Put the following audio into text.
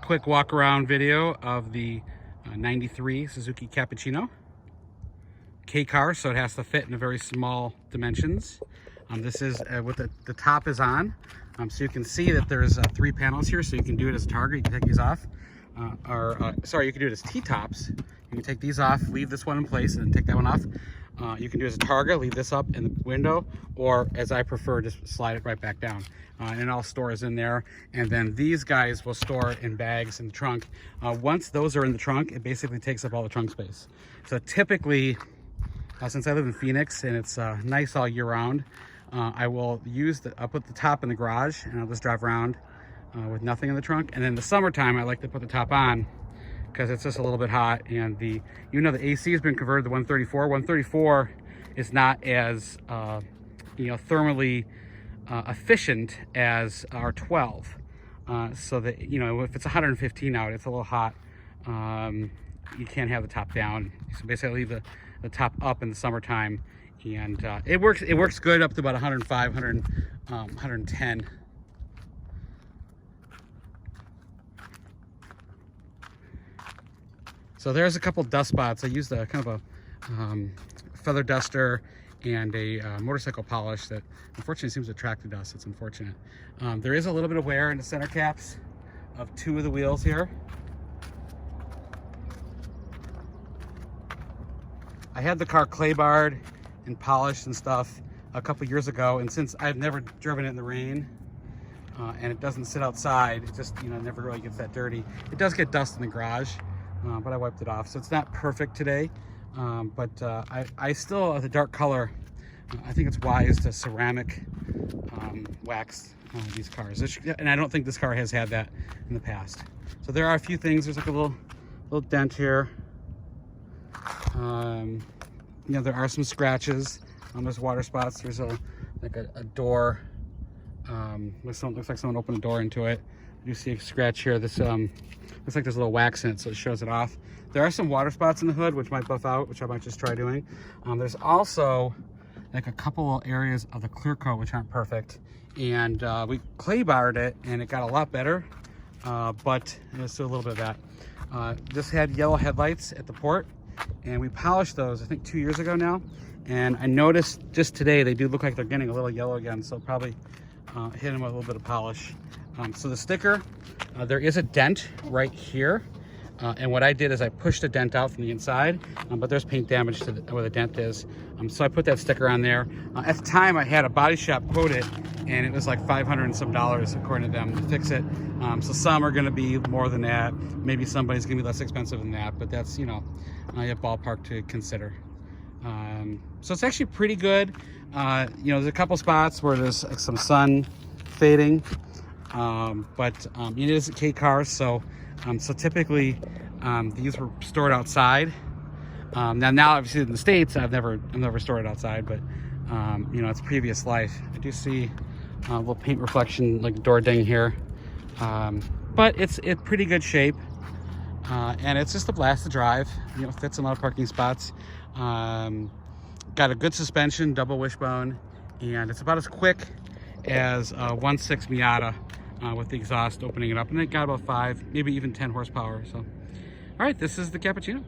quick walk around video of the 93 Suzuki Cappuccino K car, so it has to fit in a very small dimensions. This is what the top is on, so you can see that there's 3 panels here, so you can do it as a target. You can take these off, sorry, you can do it as T-tops. You can take these off, leave this one in place, and then take that one off. You can do it as a target, leave this up in the window, or as I prefer, just slide it right back down. And it all stores in there. And then these guys will store in bags in the trunk. Once those are in the trunk, it basically takes up all the trunk space. So typically, since I live in Phoenix and it's nice all year round, I'll put the top in the garage and I'll just drive around with nothing in the trunk. And then in the summertime, I like to put the top on because it's just a little bit hot, and the AC has been converted to 134. 134 is not as thermally efficient as our 12. So that if it's 115 out, it's a little hot. You can't have the top down. So basically, leave the top up in the summertime, and it works good up to about 105, 110. So there's a couple dust spots. I used a kind of a feather duster and a motorcycle polish that unfortunately seems to attract the dust. It's unfortunate. There is a little bit of wear in the center caps of 2 of the wheels here. I had the car clay barred and polished and stuff a couple years ago, and since I've never driven it in the rain and it doesn't sit outside, it just never really gets that dirty. It does get dust in the garage. But I wiped it off, so it's not perfect today. But I still, the dark color, I think it's wise to ceramic wax these cars. And I don't think this car has had that in the past. So there are a few things. There's like a little dent here. There are some scratches. There's water spots. There's a door. Looks like someone opened a door into it. You see a scratch here. This looks like there's a little wax in it, so it shows it off. There are some water spots in the hood, which might buff out, which I might just try doing. There's also like a couple areas of the clear coat which aren't perfect, and we clay barred it, and it got a lot better. But let's do a little bit of that. This had yellow headlights at the port, and we polished those I think 2 years ago now. And I noticed just today they do look like they're getting a little yellow again, so probably hit them with a little bit of polish. So the sticker, there is a dent right here, and what I did is I pushed a dent out from the inside, but there's paint damage to where the dent is. So I put that sticker on there. At the time, I had a body shop quote it, and it was like $500 and some according to them to fix it. So some are going to be more than that. Maybe somebody's going to be less expensive than that, but that's a ballpark to consider. So it's actually pretty good. There's a couple spots where there's like some sun fading. But it is a K car, so typically these were stored outside. Now obviously in the States I've never stored it outside, but it's previous life. I do see a little paint reflection like door ding here, but it's pretty good shape, and it's just a blast to drive. Fits in a lot of parking spots. Got a good suspension, double wishbone, and it's about as quick as a 1.6 Miata. With the exhaust opening it up, and it got about 5, maybe even 10 horsepower. So, all right, this is the Cappuccino.